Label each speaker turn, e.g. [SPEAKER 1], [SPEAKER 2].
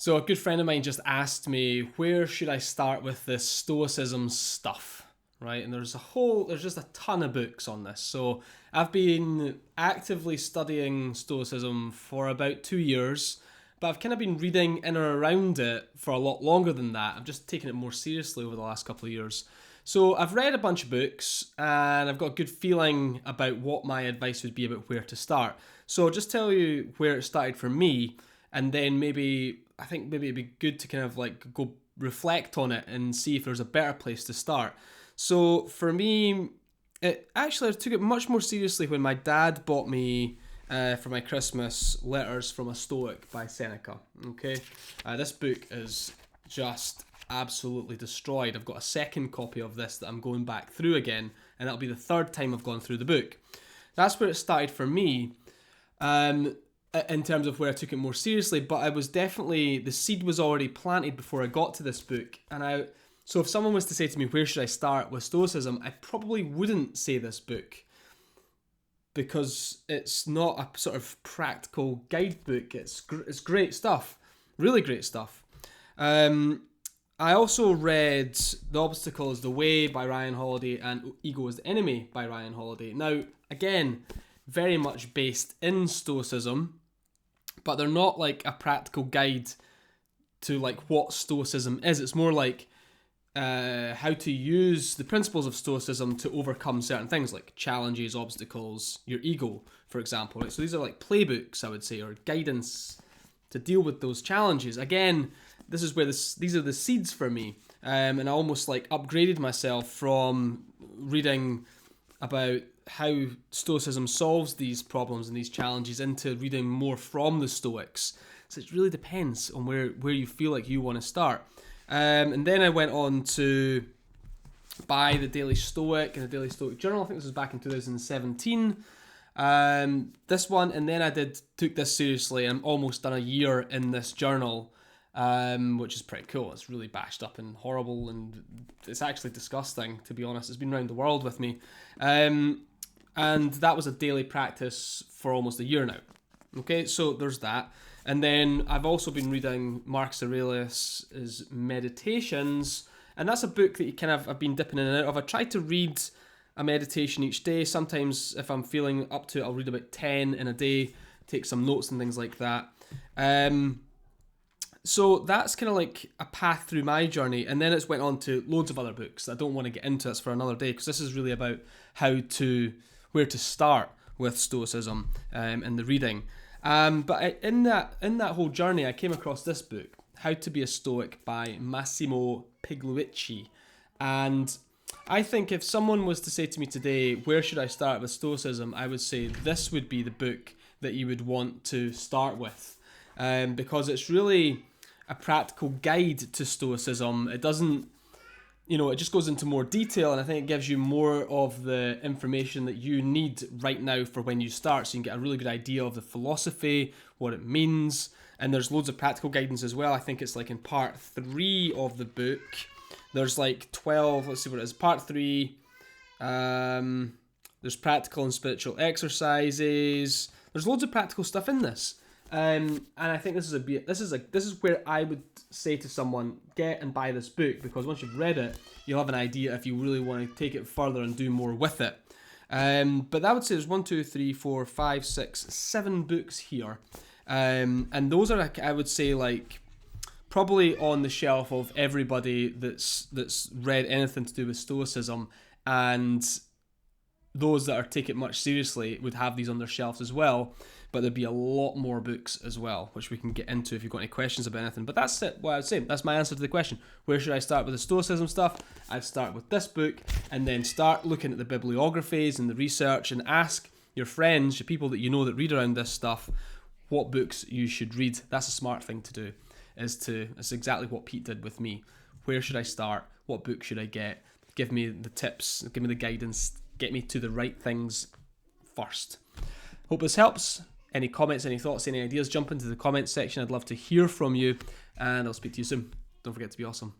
[SPEAKER 1] So a good friend of mine just asked me, where should I start with this Stoicism stuff, right? And there's just a ton of books on this. So I've been actively studying Stoicism for about 2 years, but I've kind of been reading in or around it for a lot longer than that. I've just taken it more seriously over the last couple of years. So I've read a bunch of books and I've got a good feeling about what my advice would be about where to start. So I'll just tell you where it started for me, and then I think maybe it'd be good to kind of like go reflect on it and see if there's a better place to start. So for me, I took it much more seriously when my dad bought me for my Christmas Letters from a Stoic by Seneca. Okay, this book is just absolutely destroyed. I've got a second copy of this that I'm going back through again, and that'll be the third time I've gone through the book. That's where it started for me. In terms of where I took it more seriously, but the seed was already planted before I got to this book. So if someone was to say to me, where should I start with Stoicism, I probably wouldn't say this book, because it's not a sort of practical guidebook. It's great stuff, really great stuff. I also read The Obstacle is the Way by Ryan Holiday and Ego is the Enemy by Ryan Holiday. Now, again, very much based in Stoicism, but they're not like a practical guide to like what Stoicism is. It's more like how to use the principles of Stoicism to overcome certain things like challenges, obstacles, your ego, for example. Right? So these are like playbooks, I would say, or guidance to deal with those challenges. Again, this is where these are the seeds for me, and I almost like upgraded myself from reading about how Stoicism solves these problems and these challenges into reading more from the Stoics. So it really depends on where you feel like you want to start. And then I went on to buy the Daily Stoic and the Daily Stoic Journal. I think this was back in 2017. This one, and then I took this seriously. I'm almost done a year in this journal, which is pretty cool. It's really bashed up and horrible, and it's actually disgusting, to be honest. It's been around the world with me. And that was a daily practice for almost a year now. Okay, so there's that. And then I've also been reading Marcus Aurelius' Meditations, and that's a book that I've been dipping in and out of. I try to read a meditation each day. Sometimes if I'm feeling up to it, I'll read about 10 in a day, take some notes and things like that. So that's kind of like a path through my journey, and then it's went on to loads of other books. I don't want to get into this for another day, because this is really about where to start with Stoicism and the reading. But in that whole journey, I came across this book, How to Be a Stoic by Massimo Pigliucci. And I think if someone was to say to me today, where should I start with Stoicism, I would say this would be the book that you would want to start with, because it's really a practical guide to Stoicism. It doesn't, it just goes into more detail, and I think it gives you more of the information that you need right now for when you start, so you can get a really good idea of the philosophy, what it means, and there's loads of practical guidance as well. I think it's like in part 3 of the book. There's like 12, let's see what it is. Part 3, there's practical and spiritual exercises. There's loads of practical stuff in this. And I think this is where I would say to someone, get and buy this book, because once you've read it, you'll have an idea if you really want to take it further and do more with it. But I would say there's 1, 2, 3, 4, 5, 6, 7 books here. And those are, I would say, like probably on the shelf of everybody that's read anything to do with Stoicism, and those that take it much seriously would have these on their shelves as well. But there'd be a lot more books as well, which we can get into if you've got any questions about anything. But that's it, what I would say. That's my answer to the question. Where should I start with the Stoicism stuff? I'd start with this book, and then start looking at the bibliographies and the research, and ask your friends, your people that you know that read around this stuff, what books you should read. That's a smart thing to do. It's exactly what Pete did with me. Where should I start? What book should I get? Give me the tips, give me the guidance, get me to the right things first. Hope this helps. Any comments, any thoughts, any ideas, jump into the comments section. I'd love to hear from you, and I'll speak to you soon. Don't forget to be awesome.